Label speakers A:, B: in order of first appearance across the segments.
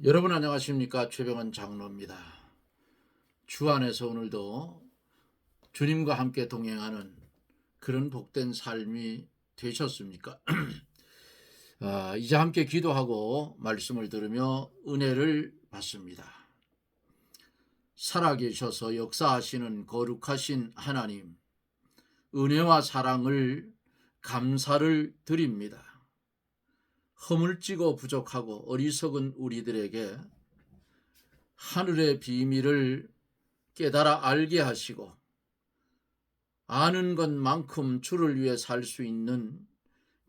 A: 여러분 안녕하십니까? 최병헌 장로입니다. 주 안에서 오늘도 주님과 함께 동행하는 그런 복된 삶이 되셨습니까? 이제 함께 기도하고 말씀을 들으며 은혜를 받습니다. 살아계셔서 역사하시는 거룩하신 하나님, 은혜와 사랑을 감사를 드립니다. 허물지고 부족하고 어리석은 우리들에게 하늘의 비밀을 깨달아 알게 하시고 아는 것만큼 주를 위해 살 수 있는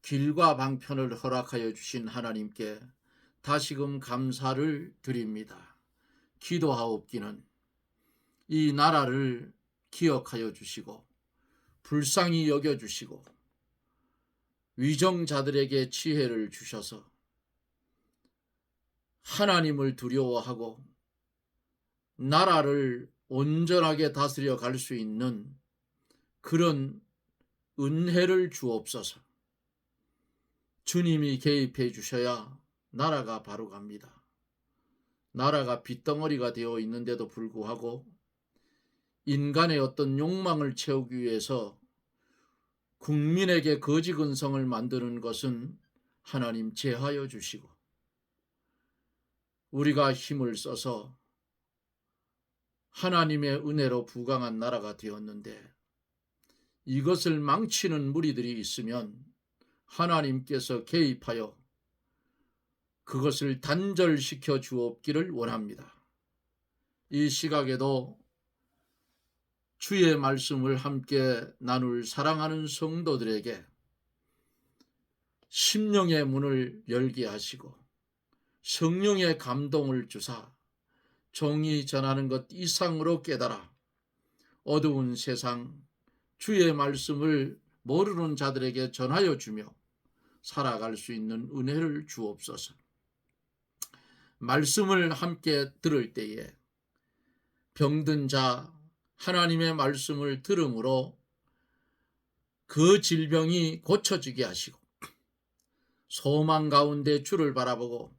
A: 길과 방편을 허락하여 주신 하나님께 다시금 감사를 드립니다. 기도하옵기는 이 나라를 기억하여 주시고 불쌍히 여겨주시고 위정자들에게 지혜를 주셔서 하나님을 두려워하고 나라를 온전하게 다스려 갈 수 있는 그런 은혜를 주옵소서. 주님이 개입해 주셔야 나라가 바로 갑니다. 나라가 빚덩어리가 되어 있는데도 불구하고 인간의 어떤 욕망을 채우기 위해서 국민에게 거지 근성을 만드는 것은 하나님 제하여 주시고 우리가 힘을 써서 하나님의 은혜로 부강한 나라가 되었는데 이것을 망치는 무리들이 있으면 하나님께서 개입하여 그것을 단절시켜 주옵기를 원합니다. 이 시각에도 주의 말씀을 함께 나눌 사랑하는 성도들에게 심령의 문을 열게 하시고 성령의 감동을 주사 종이 전하는 것 이상으로 깨달아 어두운 세상 주의 말씀을 모르는 자들에게 전하여 주며 살아갈 수 있는 은혜를 주옵소서. 말씀을 함께 들을 때에 병든 자 하나님의 말씀을 들음으로 그 질병이 고쳐지게 하시고 소망 가운데 주를 바라보고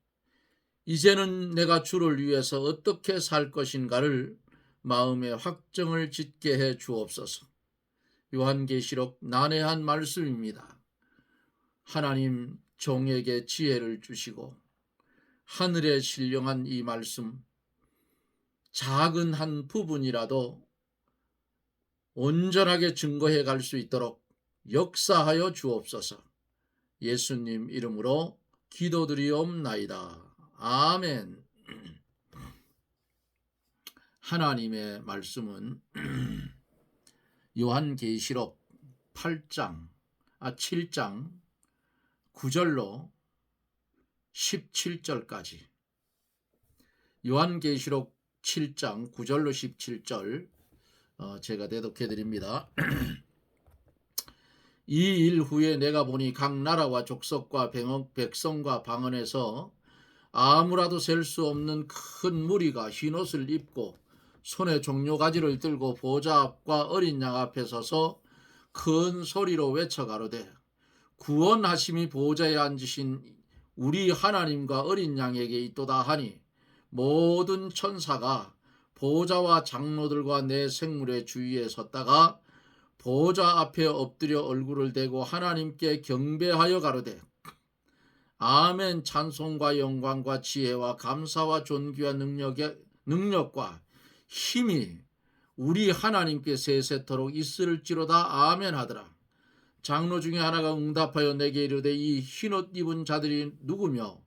A: 이제는 내가 주를 위해서 어떻게 살 것인가를 마음의 확정을 짓게 해 주옵소서. 요한계시록 난해한 말씀입니다. 하나님 종에게 지혜를 주시고 하늘에 신령한 이 말씀 작은 한 부분이라도 온전하게 증거해 갈 수 있도록 역사하여 주옵소서. 예수님 이름으로 기도드리옵나이다. 아멘. 하나님의 말씀은 요한계시록 7장 9절로 17절까지 요한계시록 7장 9절로 17절 제가 대독해 드립니다. 이 일 후에 내가 보니 각 나라와 족속과 백성과 방언에서 아무라도 셀 수 없는 큰 무리가 흰옷을 입고 손에 종려가지를 들고 보좌 앞과 어린 양 앞에 서서 큰 소리로 외쳐 가로되 구원하심이 보좌에 앉으신 우리 하나님과 어린 양에게 있도다 하니 모든 천사가 보좌와 장로들과 내 생물의 주위에 섰다가 보좌 앞에 엎드려 얼굴을 대고 하나님께 경배하여 가로되 아멘. 찬송과 영광과 지혜와 감사와 존귀와 능력과 힘이 우리 하나님께 세세토록 있을지로다. 아멘 하더라. 장로 중에 하나가 응답하여 내게 이르되 이 흰옷 입은 자들이 누구며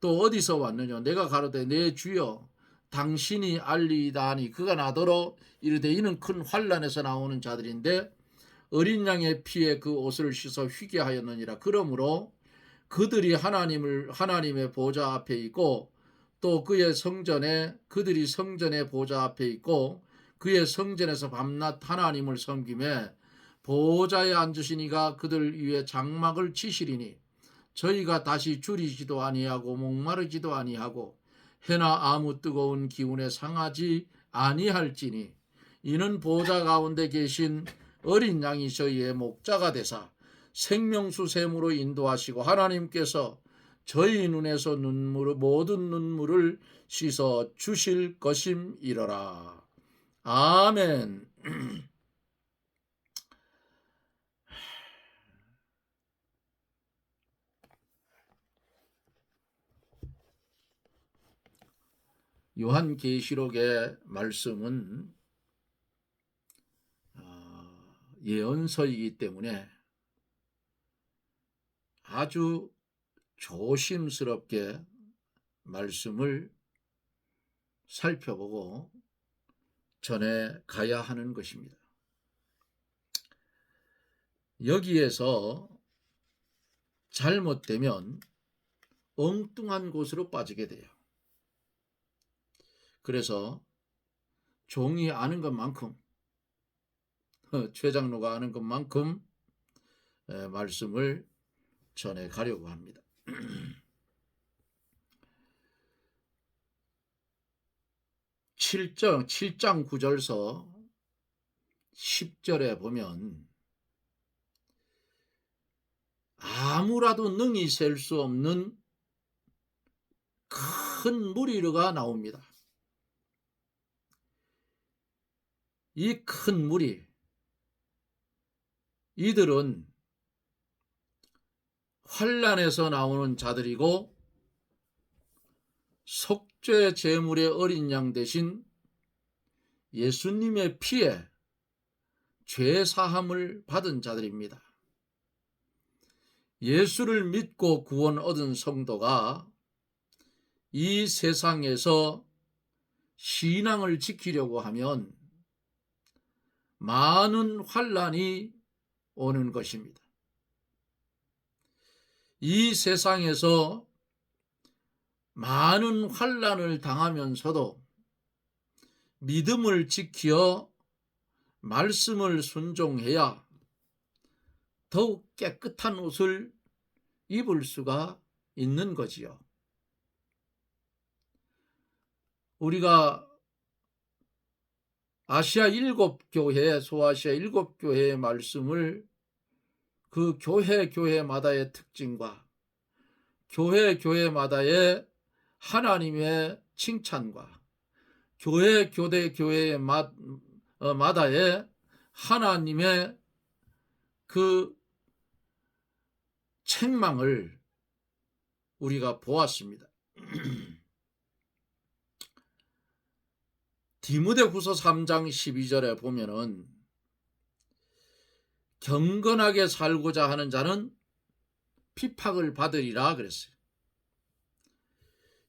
A: 또 어디서 왔느냐. 내가 가로되 내 주여 당신이 알리이다 하니 그가 나더러 이르되 이는 큰 환난에서 나오는 자들인데 어린 양의 피에 그 옷을 씻어 휘게 하였느니라. 그러므로 그들이 하나님의 보좌 앞에 있고 또 그의 성전에 그들이 성전의 보좌 앞에 있고 그의 성전에서 밤낮 하나님을 섬기매 보좌에 앉으신 이가 그들 위에 장막을 치시리니 저희가 다시 줄이지도 아니하고 목마르지도 아니하고 해나 아무 뜨거운 기운에 상하지 아니할지니 이는 보좌 가운데 계신 어린 양이 저희의 목자가 되사 생명수 샘으로 인도하시고 하나님께서 저희 눈에서 모든 눈물을 씻어 주실 것임이러라. 아멘. 요한계시록의 말씀은 예언서이기 때문에 아주 조심스럽게 말씀을 살펴보고 전해 가야 하는 것입니다. 여기에서 잘못되면 엉뚱한 곳으로 빠지게 돼요. 그래서 종이 아는 것만큼, 최 장로가 아는 것만큼 말씀을 전해 가려고 합니다. 7장 9절서 10절에 보면 아무라도 능히 셀 수 없는 큰 무리가 나옵니다. 이 큰 무리, 이들은 환난에서 나오는 자들이고 속죄 제물의 어린 양 대신 예수님의 피에 죄 사함을 받은 자들입니다. 예수를 믿고 구원 얻은 성도가 이 세상에서 신앙을 지키려고 하면 많은 환난이 오는 것입니다. 이 세상에서 많은 환난을 당하면서도 믿음을 지켜 말씀을 순종해야 더욱 깨끗한 옷을 입을 수가 있는 거지요. 우리가 아시아 7교회, 소아시아 7교회의 말씀을 그 교회마다의 특징과 교회마다의 하나님의 칭찬과 교회의 마다의 하나님의 그 책망을 우리가 보았습니다. 디모데후서 3장 12절에 보면은 경건하게 살고자 하는 자는 핍박을 받으리라 그랬어요.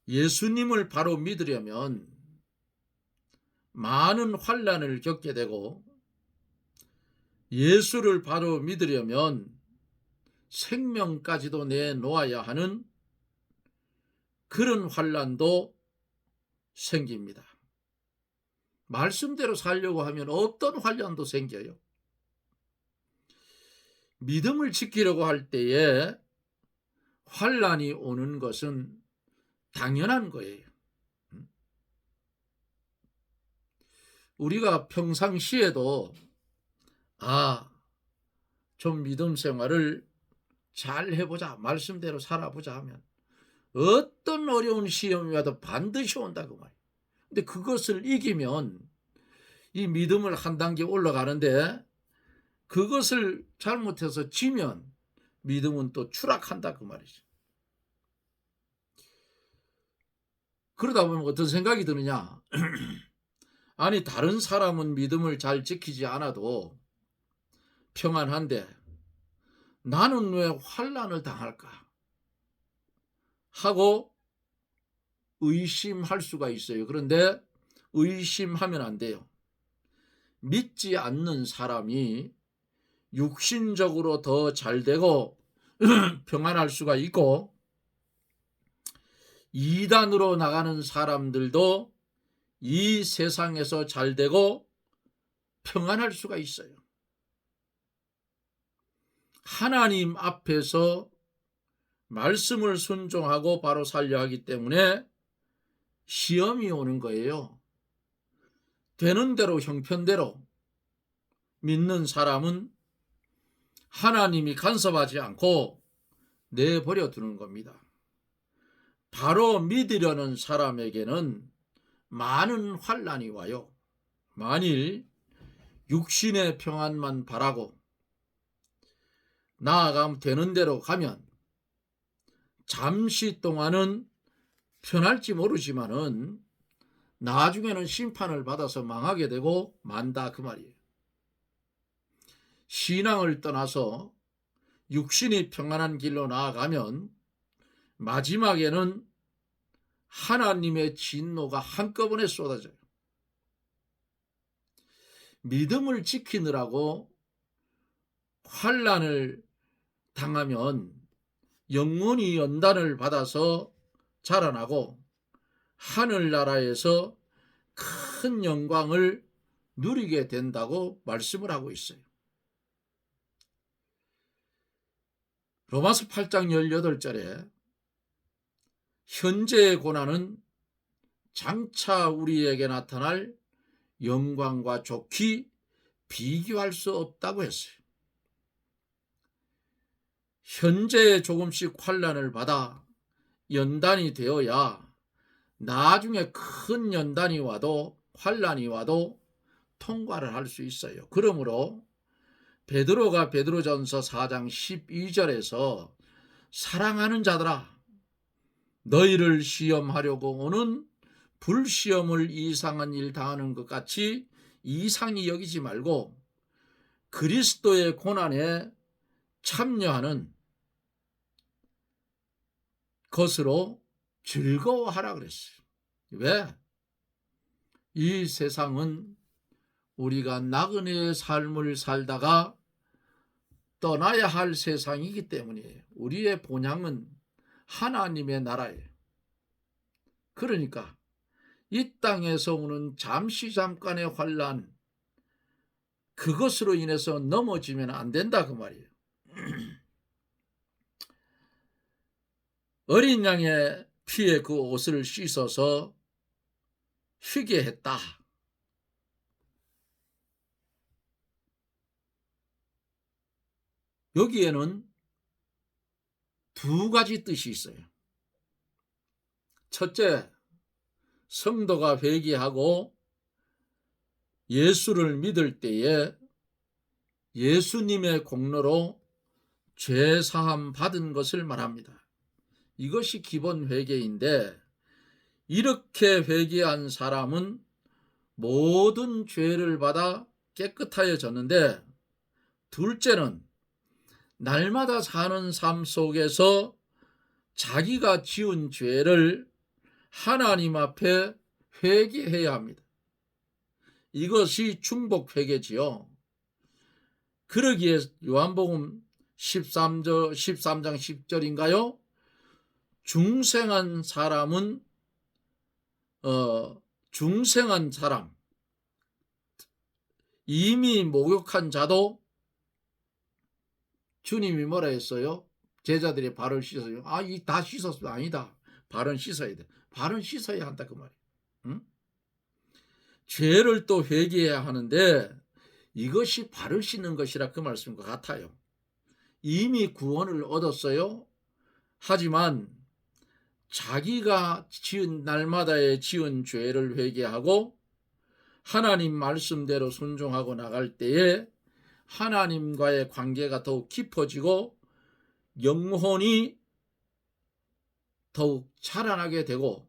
A: 예수님을 바로 믿으려면 많은 환난을 겪게 되고 예수를 바로 믿으려면 생명까지도 내놓아야 하는 그런 환난도 생깁니다. 말씀대로 살려고 하면 어떤 환난도 생겨요. 믿음을 지키려고 할 때에 환난이 오는 것은 당연한 거예요. 우리가 평상시에도 좀 믿음 생활을 잘 해보자, 말씀대로 살아보자 하면 어떤 어려운 시험이 와도 반드시 온다고 말이에요. 근데 그것을 이기면 이 믿음을 한 단계 올라가는데 그것을 잘못해서 지면 믿음은 또 추락한다 그 말이죠. 그러다 보면 어떤 생각이 드느냐? 아니 다른 사람은 믿음을 잘 지키지 않아도 평안한데 나는 왜 환난을 당할까? 하고 의심할 수가 있어요. 그런데 의심하면 안 돼요. 믿지 않는 사람이 육신적으로 더 잘되고 평안할 수가 있고 이단으로 나가는 사람들도 이 세상에서 잘되고 평안할 수가 있어요. 하나님 앞에서 말씀을 순종하고 바로 살려 하기 때문에 시험이 오는 거예요. 되는 대로 형편대로 믿는 사람은 하나님이 간섭하지 않고 내버려 두는 겁니다. 바로 믿으려는 사람에게는 많은 환난이 와요. 만일 육신의 평안만 바라고 나아가면 되는 대로 가면 잠시 동안은 편할지 모르지만은 나중에는 심판을 받아서 망하게 되고 만다 그 말이에요. 신앙을 떠나서 육신이 평안한 길로 나아가면 마지막에는 하나님의 진노가 한꺼번에 쏟아져요. 믿음을 지키느라고 환난을 당하면 영원히 연단을 받아서 자라나고 하늘나라에서 큰 영광을 누리게 된다고 말씀을 하고 있어요. 로마서 8장 18절에 현재의 고난은 장차 우리에게 나타날 영광과 좋게 비교할 수 없다고 했어요. 현재에 조금씩 환난을 받아 연단이 되어야 나중에 큰 연단이 와도 환난이 와도 통과를 할 수 있어요. 그러므로 베드로가 베드로전서 4장 12절에서 사랑하는 자들아 너희를 시험하려고 오는 불시험을 이상한 일 당하는 것 같이 이상히 여기지 말고 그리스도의 고난에 참여하는 것으로 즐거워하라 그랬어요. 왜? 이 세상은 우리가 나그네의 삶을 살다가 떠나야 할 세상이기 때문이에요. 우리의 본향은 하나님의 나라예요. 그러니까 이 땅에서 오는 잠시 잠깐의 환난 그것으로 인해서 넘어지면 안 된다 그 말이에요. 어린 양의 피에 그 옷을 씻어서 휘게 했다. 여기에는 두 가지 뜻이 있어요. 첫째, 성도가 회개하고 예수를 믿을 때에 예수님의 공로로 죄사함 받은 것을 말합니다. 이것이 기본 회개인데 이렇게 회개한 사람은 모든 죄를 받아 깨끗하여졌는데 둘째는 날마다 사는 삶 속에서 자기가 지은 죄를 하나님 앞에 회개해야 합니다. 이것이 중복 회개지요. 그러기에 요한복음 13장 10절인가요? 중생한 사람 이미 목욕한 자도 주님이 뭐라 했어요? 제자들이 발을 씻어요. 이 다 씻었어. 아니다. 발은 씻어야 돼. 발은 씻어야 한다 그 말이에요. 응? 죄를 또 회개해야 하는데 이것이 발을 씻는 것이라 그 말씀과 같아요. 이미 구원을 얻었어요. 하지만 자기가 지은 날마다의 지은 죄를 회개하고 하나님 말씀대로 순종하고 나갈 때에 하나님과의 관계가 더욱 깊어지고 영혼이 더욱 자라나게 되고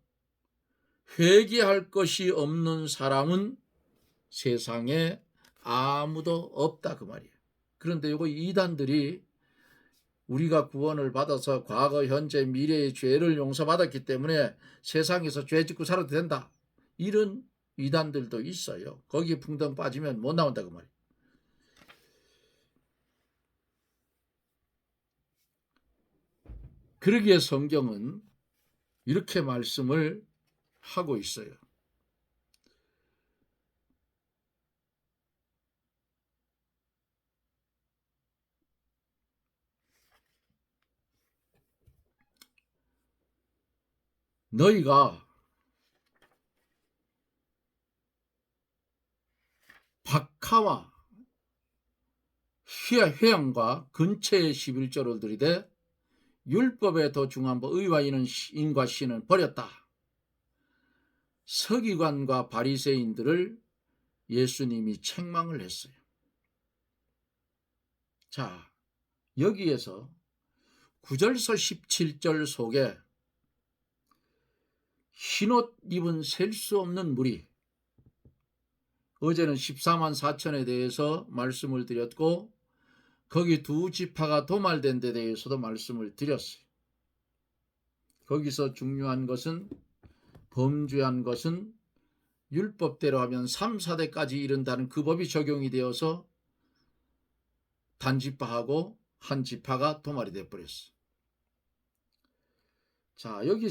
A: 회개할 것이 없는 사람은 세상에 아무도 없다 그 말이에요. 그런데 이거 이단들이 우리가 구원을 받아서 과거, 현재, 미래의 죄를 용서받았기 때문에 세상에서 죄 짓고 살아도 된다. 이런 이단들도 있어요. 거기에 풍덩 빠지면 못 나온다 그 말이에요. 그러기에 성경은 이렇게 말씀을 하고 있어요. 너희가 박하와 회양과 근처의 11조를 들이되 율법에 더 중한 의와 인과 신은 버렸다. 서기관과 바리새인들을 예수님이 책망을 했어요. 자, 여기에서 9절서 17절 속에 흰옷 입은 셀 수 없는 무리, 어제는 14만 4천에 대해서 말씀을 드렸고 거기 두 지파가 도말된 데 대해서도 말씀을 드렸어요. 거기서 중요한 것은, 범죄한 것은 율법대로 하면 3, 4대까지 이른다는 그 법이 적용이 되어서 단지파하고 한 지파가 도말이 되어버렸어. 자, 여기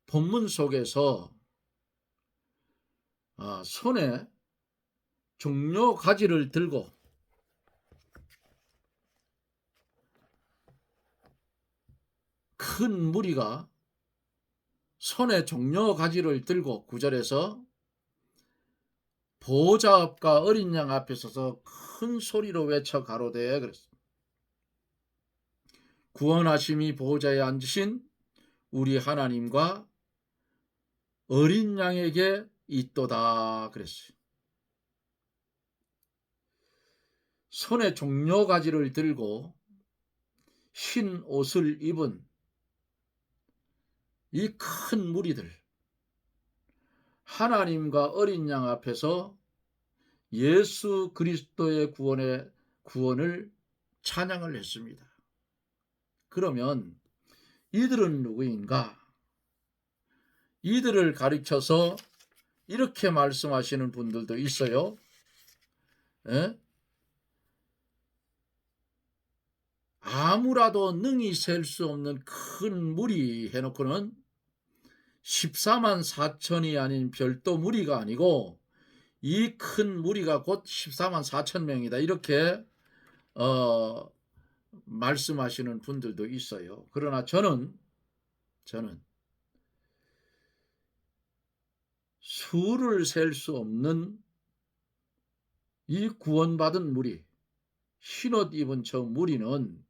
A: 본문 속에서 손에 종려 가지를 들고 큰 무리가 손에 종려 가지를 들고 9절에서 보호자 앞과 어린 양 앞에 서서 큰 소리로 외쳐 가로되 그랬습니다. 구원하심이 보호자에 앉으신 우리 하나님과 어린 양에게 있도다 그랬어요. 손에 종려 가지를 들고 흰 옷을 입은 이 큰 무리들, 하나님과 어린 양 앞에서 예수 그리스도의 구원을 찬양을 했습니다. 그러면 이들은 누구인가? 이들을 가르쳐서 이렇게 말씀하시는 분들도 있어요. 아무라도 능히 셀 수 없는 큰 무리 해놓고는 14만 4천이 아닌 별도 무리가 아니고 이 큰 무리가 곧 14만 4천 명이다. 이렇게 말씀하시는 분들도 있어요. 그러나 저는 수를 셀 수 없는 이 구원받은 무리, 흰옷 입은 저 무리는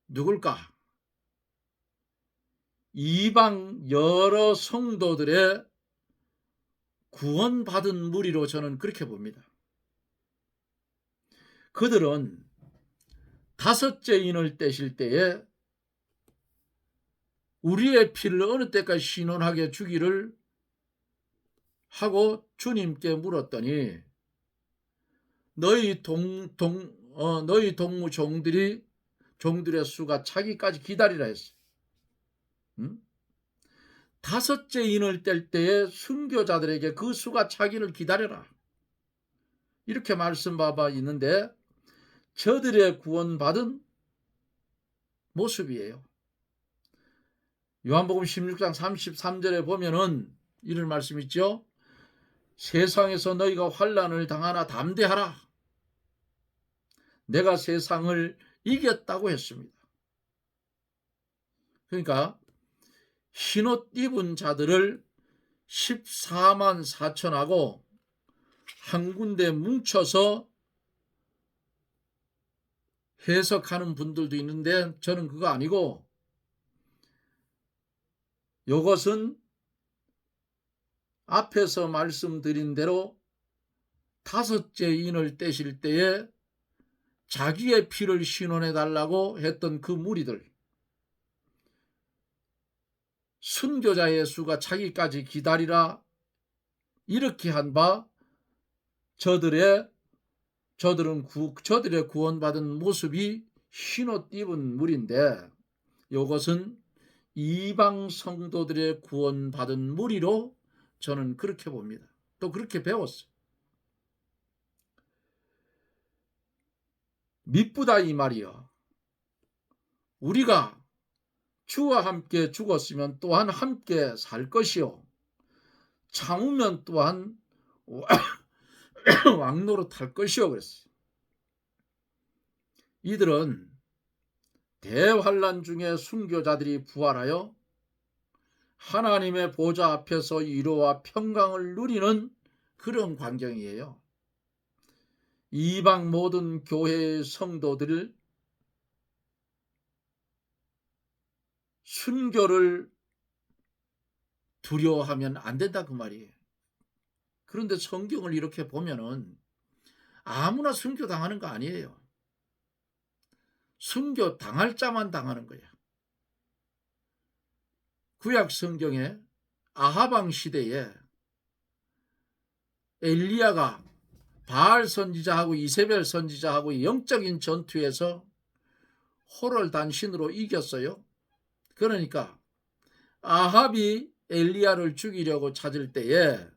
A: 누굴까? 이방 여러 성도들의 구원받은 무리로 저는 그렇게 봅니다. 그들은 다섯째 인을 떼실 때에 우리의 피를 어느 때까지 신원하게 주기를 하고 주님께 물었더니 너희 동무 종들의 수가 차기까지 기다리라 했어요. 다섯째 인을 뗄 때에 순교자들에게 그 수가 차기를 기다려라. 이렇게 말씀받아 있는데 저들의 구원받은 모습이에요. 요한복음 16장 33절에 보면은 이런 말씀 있죠. 세상에서 너희가 환난을 당하나 담대하라. 내가 세상을 이겼다고 했습니다. 그러니까 흰옷 입은 자들을 14만 4천하고 한 군데 뭉쳐서 해석하는 분들도 있는데 저는 그거 아니고 이것은 앞에서 말씀드린 대로 다섯째 인을 떼실 때에 자기의 피를 신원해달라고 했던 그 무리들, 순교자의 수가 차기까지 기다리라 이렇게 한 바 저들의 구원받은 모습이 흰옷 입은 무리인데 이것은 이방 성도들의 구원받은 무리로 저는 그렇게 봅니다. 또 그렇게 배웠어요. 미쁘다 이 말이요. 우리가 주와 함께 죽었으면 또한 함께 살 것이요. 참으면 또한 왕노릇할 것이요. 그랬어요. 이들은 대환란 중에 순교자들이 부활하여 하나님의 보좌 앞에서 위로와 평강을 누리는 그런 광경이에요. 이방 모든 교회의 성도들을 순교를 두려워하면 안 된다 그 말이에요. 그런데 성경을 이렇게 보면은 아무나 순교 당하는 거 아니에요. 순교 당할 자만 당하는 거야. 구약 성경에 아하방 시대에 엘리야가 바알 선지자하고 이세벨 선지자하고 영적인 전투에서 호롤단신으로 이겼어요. 그러니까 아합이 엘리야를 죽이려고 찾을 때에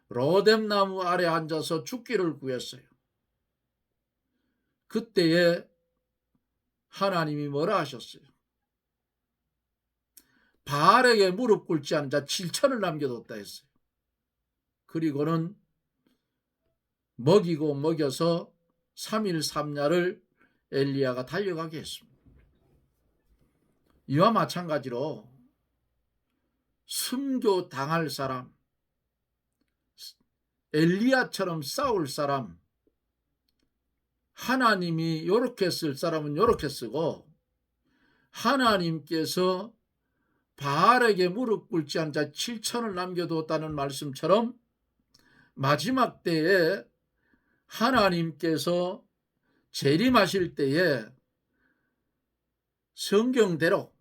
A: 로뎀나무 아래 앉아서 죽기를 구했어요. 그때에 하나님이 뭐라 하셨어요? 바알에게 무릎 꿇지 않은 자 7천을 남겨뒀다 했어요. 그리고는 먹이고 먹여서 3일 3야를 엘리야가 달려가게 했습니다. 이와 마찬가지로 순교 당할 사람, 엘리야처럼 싸울 사람, 하나님이 이렇게 쓸 사람은 이렇게 쓰고, 하나님께서 바알에게 무릎 꿇지 않은 자 7천을 남겨뒀다는 말씀처럼 마지막 때에 하나님께서 재림하실 때에 성경대로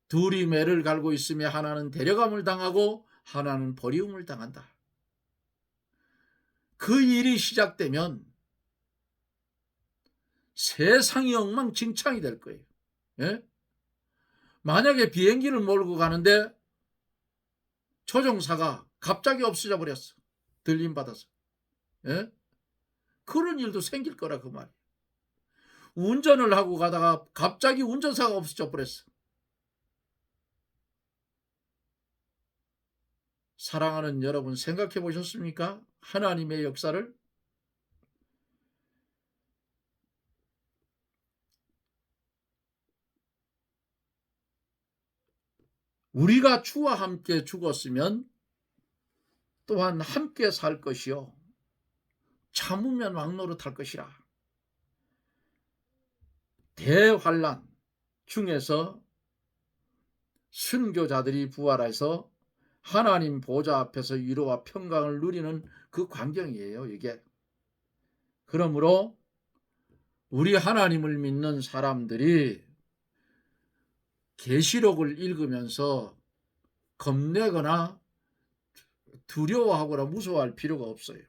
A: 둘이 매를 갈고 있으며 하나는 데려감을 당하고 하나는 버리움을 당한다. 그 일이 시작되면 세상이 엉망진창이 될 거예요. 예? 만약에 비행기를 몰고 가는데 조종사가 갑자기 없어져 버렸어. 들림 받아서. 예? 그런 일도 생길 거라 그 말이에요. 운전을 하고 가다가 갑자기 운전사가 없어져 버렸어. 사랑하는 여러분, 생각해 보셨습니까? 하나님의 역사를. 우리가 주와 함께 죽었으면 또한 함께 살 것이요 참으면 왕노릇할 것이라. 대환란 중에서 순교자들이 부활해서 하나님 보좌 앞에서 위로와 평강을 누리는 그 광경이에요, 이게. 그러므로 우리 하나님을 믿는 사람들이 계시록을 읽으면서 겁내거나 두려워하거나 무서워할 필요가 없어요.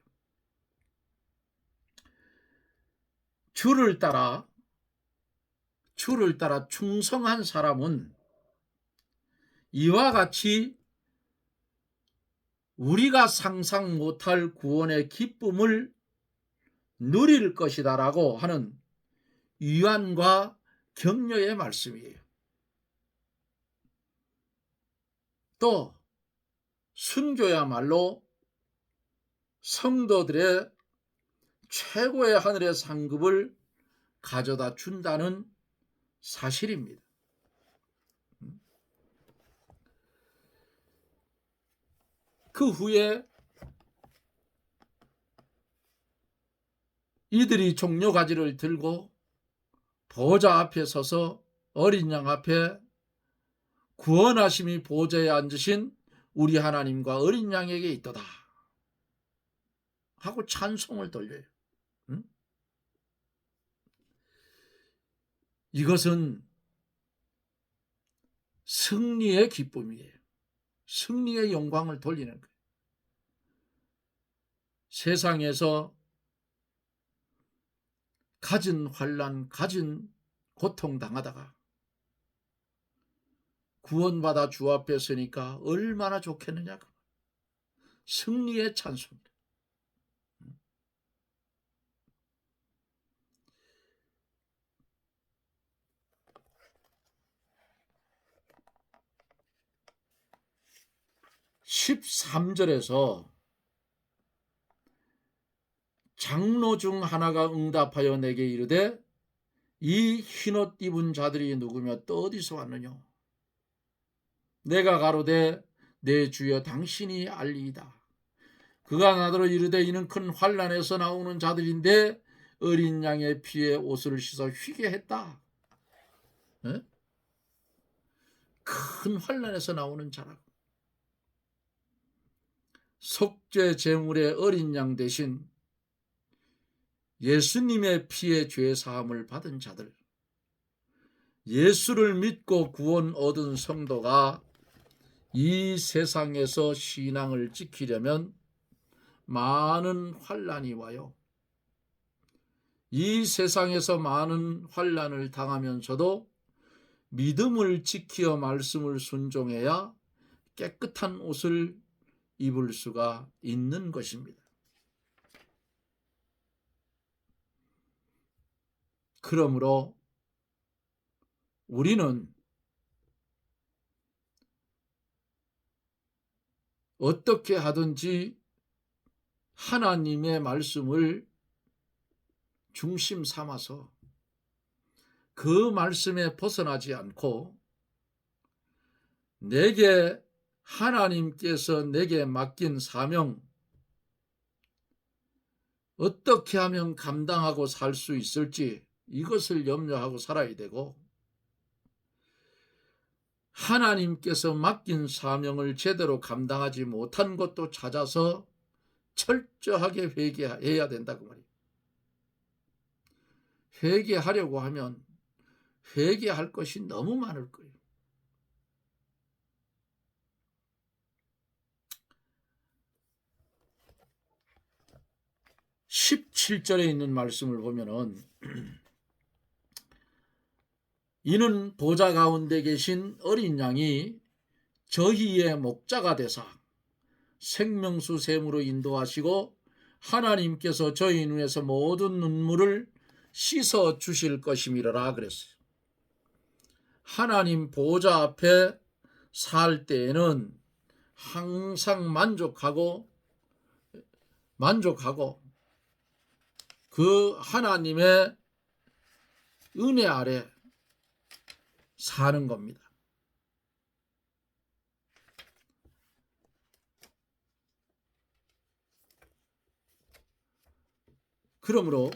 A: 주를 따라 충성한 사람은 이와 같이 우리가 상상 못할 구원의 기쁨을 누릴 것이다라고 하는 위안과 격려의 말씀이에요. 또 순교야말로 성도들의 최고의 하늘의 상급을 가져다 준다는 사실입니다. 그 후에 이들이 종려가지를 들고 보좌 앞에 서서 어린 양 앞에 구원하심이 보좌에 앉으신 우리 하나님과 어린 양에게 있도다 하고 찬송을 돌려요. 이것은 승리의 기쁨이에요. 승리의 영광을 돌리는 거예요. 세상에서 갖은 환난, 갖은 고통 당하다가 구원받아 주 앞에 서니까 얼마나 좋겠느냐. 승리의 찬송입니다. 13절에서 장로 중 하나가 응답하여 내게 이르되 이 흰옷 입은 자들이 누구며 또 어디서 왔느냐? 내가 가로되 내 주여 당신이 알리이다. 그가 나더러 이르되 이는 큰 환난에서 나오는 자들인데 어린 양의 피에 옷을 씻어 휘게 했다. 에? 큰 환난에서 나오는 자라고. 속죄 제물의 어린 양 대신 예수님의 피의 죄 사함을 받은 자들, 예수를 믿고 구원 얻은 성도가 이 세상에서 신앙을 지키려면 많은 환난이 와요. 이 세상에서 많은 환난을 당하면서도 믿음을 지키어 말씀을 순종해야 깨끗한 옷을 입을 수가 있는 것입니다. 그러므로 우리는 어떻게 하든지 하나님의 말씀을 중심 삼아서 그 말씀에 벗어나지 않고 하나님께서 내게 맡긴 사명, 어떻게 하면 감당하고 살 수 있을지 이것을 염려하고 살아야 되고, 하나님께서 맡긴 사명을 제대로 감당하지 못한 것도 찾아서 철저하게 회개해야 된다고 말이에요. 회개하려고 하면 회개할 것이 너무 많을 거예요. 17절에 있는 말씀을 보면은 이는 보좌 가운데 계신 어린 양이 저희의 목자가 되사 생명수 샘으로 인도하시고 하나님께서 저희 눈에서 모든 눈물을 씻어 주실 것임이라 그랬어요. 하나님 보좌 앞에 살 때에는 항상 만족하고 그 하나님의 은혜 아래 사는 겁니다. 그러므로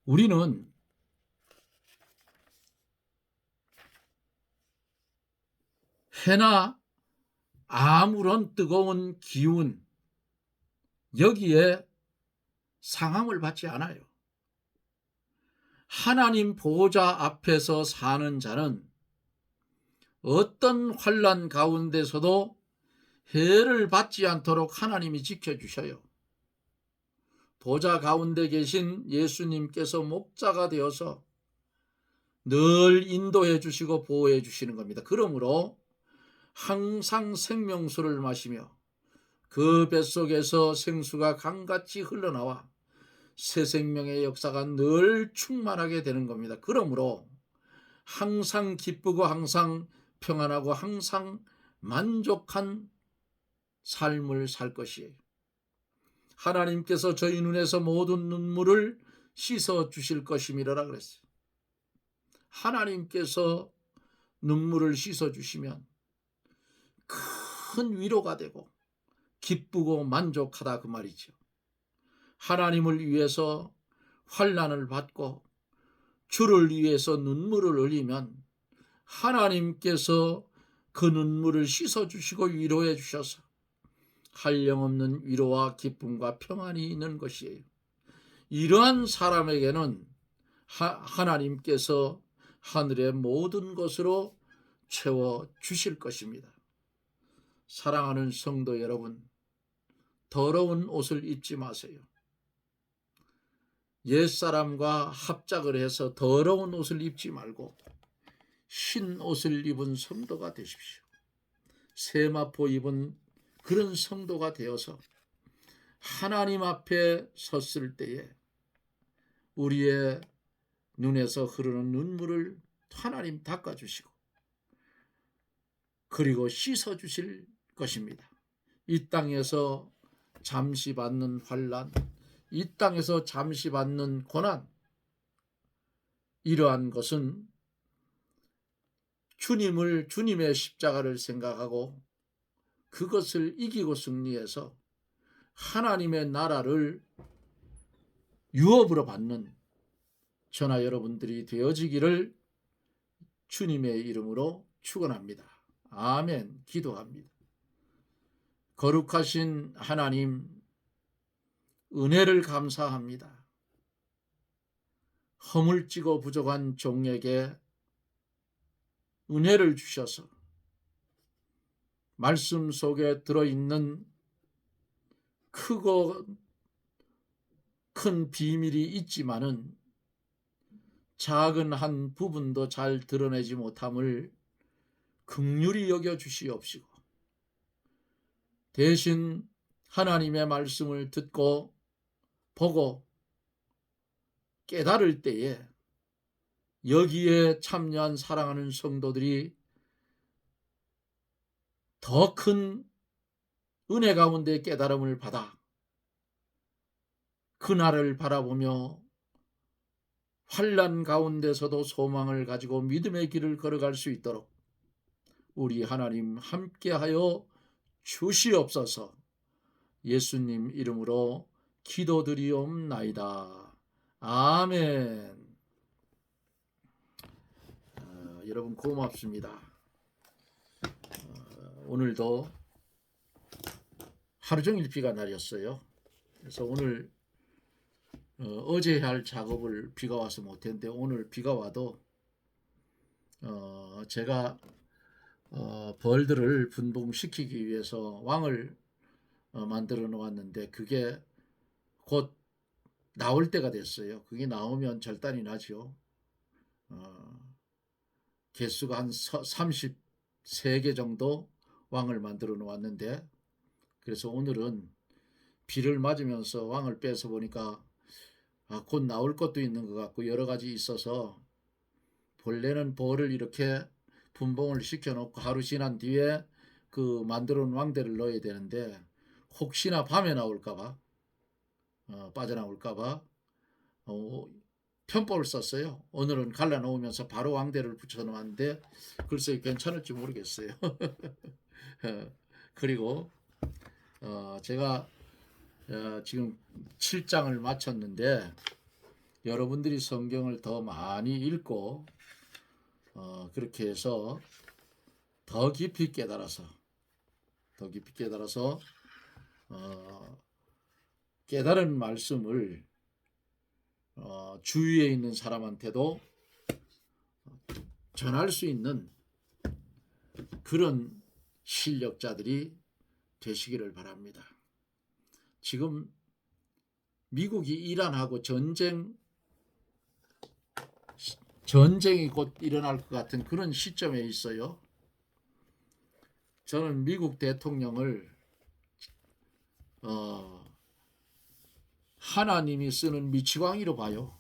A: 우리는 해나 아무런 뜨거운 기운 여기에 상함을 받지 않아요. 하나님 보호자 앞에서 사는 자는 어떤 환난 가운데서도 해를 받지 않도록 하나님이 지켜주셔요. 보좌 가운데 계신 예수님께서 목자가 되어서 늘 인도해 주시고 보호해 주시는 겁니다. 그러므로 항상 생명수를 마시며 그 뱃속에서 생수가 강같이 흘러나와 새 생명의 역사가 늘 충만하게 되는 겁니다. 그러므로 항상 기쁘고 항상 평안하고 항상 만족한 삶을 살 것이에요. 하나님께서 저희 눈에서 모든 눈물을 씻어 주실 것임이라 그랬어요. 하나님께서 눈물을 씻어 주시면 큰 위로가 되고 기쁘고 만족하다 그 말이죠. 하나님을 위해서 환난을 받고 주를 위해서 눈물을 흘리면 하나님께서 그 눈물을 씻어주시고 위로해 주셔서 한량없는 위로와 기쁨과 평안이 있는 것이에요. 이러한 사람에게는 하나님께서 하늘의 모든 것으로 채워주실 것입니다. 사랑하는 성도 여러분, 더러운 옷을 입지 마세요. 옛사람과 합작을 해서 더러운 옷을 입지 말고 흰 옷을 입은 성도가 되십시오. 세마포 입은 그런 성도가 되어서 하나님 앞에 섰을 때에 우리의 눈에서 흐르는 눈물을 하나님 닦아주시고 그리고 씻어주실 것입니다. 이 땅에서 잠시 받는 환난, 이 땅에서 잠시 받는 고난, 이러한 것은 주님의 십자가를 생각하고 그것을 이기고 승리해서 하나님의 나라를 유업으로 받는 저나 여러분들이 되어지기를 주님의 이름으로 축원합니다. 아멘. 기도합니다. 거룩하신 하나님, 은혜를 감사합니다. 허물지고 부족한 종에게 은혜를 주셔서 말씀 속에 들어있는 크고 큰 비밀이 있지만은 작은 한 부분도 잘 드러내지 못함을 긍휼히 여겨 주시옵시고, 대신 하나님의 말씀을 듣고 보고 깨달을 때에 여기에 참여한 사랑하는 성도들이 더 큰 은혜 가운데 깨달음을 받아 그날을 바라보며 환난 가운데서도 소망을 가지고 믿음의 길을 걸어갈 수 있도록 우리 하나님 함께하여 주시옵소서. 예수님 이름으로 기도드리옵나이다. 아멘. 여러분 고맙습니다. 오늘도 하루 종일 비가 내렸어요. 그래서 오늘 어제 할 작업을 비가 와서 못했는데, 오늘 비가 와도 제가 벌들을 분봉시키기 위해서 왕을 만들어 놓았는데 그게 곧 나올 때가 됐어요. 그게 나오면 절단이 나죠. 개수가 한 33개 정도 왕을 만들어 놓았는데, 그래서 오늘은 비를 맞으면서 왕을 빼서 보니까 곧 나올 것도 있는 것 같고 여러 가지 있어서, 본래는 벌을 이렇게 분봉을 시켜놓고 하루 지난 뒤에 그 만들어 놓은 왕대를 넣어야 되는데, 혹시나 밤에 나올까봐 빠져나올까봐 편법을 썼어요. 오늘은 갈라놓으면서 바로 왕대를 붙여놓았는데 글쎄 괜찮을지 모르겠어요. 그리고 제가 지금 7장을 마쳤는데, 여러분들이 성경을 더 많이 읽고 그렇게 해서 더 깊이 깨달아서 깨달은 말씀을 주위에 있는 사람한테도 전할 수 있는 그런 실력자들이 되시기를 바랍니다. 지금 미국이 이란하고 전쟁이 곧 일어날 것 같은 그런 시점에 있어요. 저는 미국 대통령을 하나님이 쓰는 미치광이로 봐요.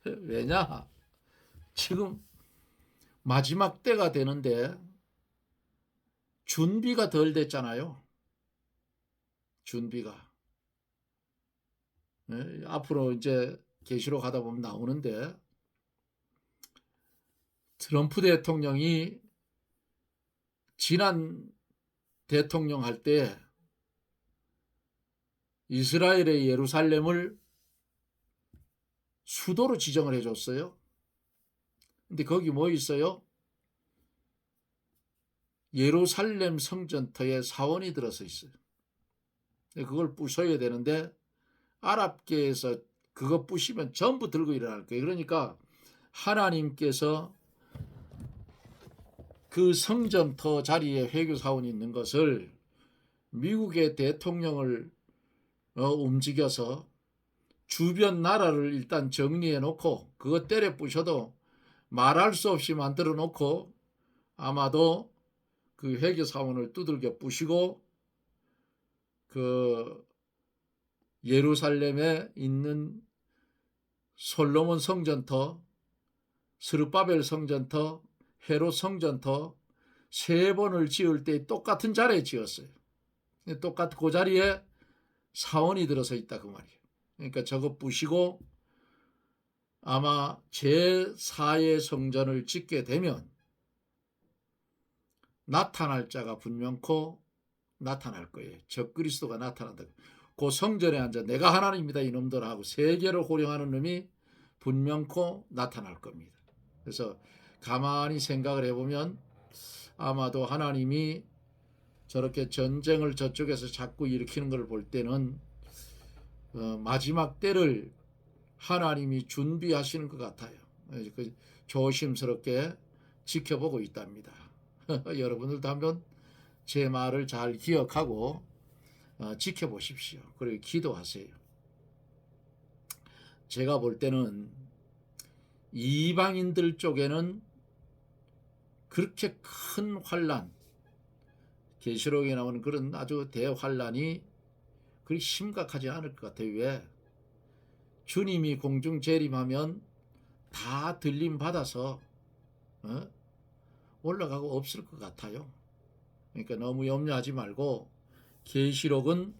A: 왜냐? 지금 마지막 때가 되는데 준비가 덜 됐잖아요. 준비가. 앞으로 이제 계시록 하다 보면 나오는데, 트럼프 대통령이 지난 대통령 할 때 이스라엘의 예루살렘을 수도로 지정을 해줬어요. 근데 거기 뭐 있어요? 예루살렘 성전터에 사원이 들어서 있어요. 그걸 부숴야 되는데 아랍계에서 그거 부시면 전부 들고 일어날 거예요. 그러니까 하나님께서 그 성전터 자리에 회교사원이 있는 것을 미국의 대통령을 움직여서 주변 나라를 일단 정리해 놓고 그것 때려 부셔도 말할 수 없이 만들어 놓고, 아마도 그 회교사원을 두들겨 부시고 그 예루살렘에 있는 솔로몬 성전터, 스룹바벨 성전터, 헤롯 성전터 3번을 지을 때 똑같은 자리에 지었어요. 똑같은 그 자리에 사원이 들어서 있다 그 말이에요. 그러니까 저거 부시고 아마 제4의 성전을 짓게 되면 나타날 자가 분명코 나타날 거예요. 적그리스도가 나타난다. 그 성전에 앉아 내가 하나님이다 이놈들 하고 세계를 호령하는 놈이 분명코 나타날 겁니다. 그래서 가만히 생각을 해보면 아마도 하나님이 저렇게 전쟁을 저쪽에서 자꾸 일으키는 걸 볼 때는 마지막 때를 하나님이 준비하시는 것 같아요. 조심스럽게 지켜보고 있답니다. 여러분들도 한번 제 말을 잘 기억하고 지켜보십시오. 그리고 기도하세요. 제가 볼 때는 이방인들 쪽에는 그렇게 큰 환난, 계시록에 나오는 그런 아주 대환란이 그렇게 심각하지 않을 것 같아요. 왜? 주님이 공중 재림하면 다 들림 받아서 올라가고 없을 것 같아요. 그러니까 너무 염려하지 말고 계시록은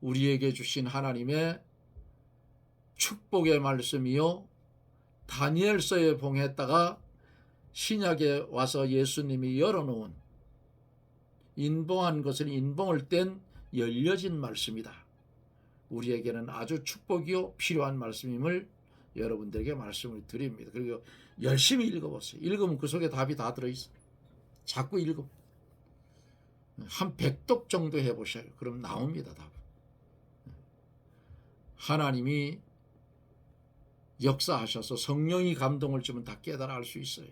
A: 우리에게 주신 하나님의 축복의 말씀이요, 다니엘서에 봉했다가 신약에 와서 예수님이 열어놓은, 인봉한 것을 인봉을 뗀 열려진 말씀이다. 우리에게는 아주 축복이요 필요한 말씀임을 여러분들에게 말씀을 드립니다. 그리고 열심히 읽어보세요. 읽으면 그 속에 답이 다 들어있어요. 자꾸 읽으면 한 100독 정도 해보셔요. 그럼 나옵니다, 답. 하나님이 역사하셔서 성령이 감동을 주면 다 깨달아 알 수 있어요.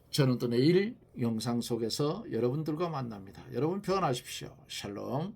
A: 저는 또 내일 영상 속에서 여러분들과 만납니다. 여러분 평안하십시오. 샬롬.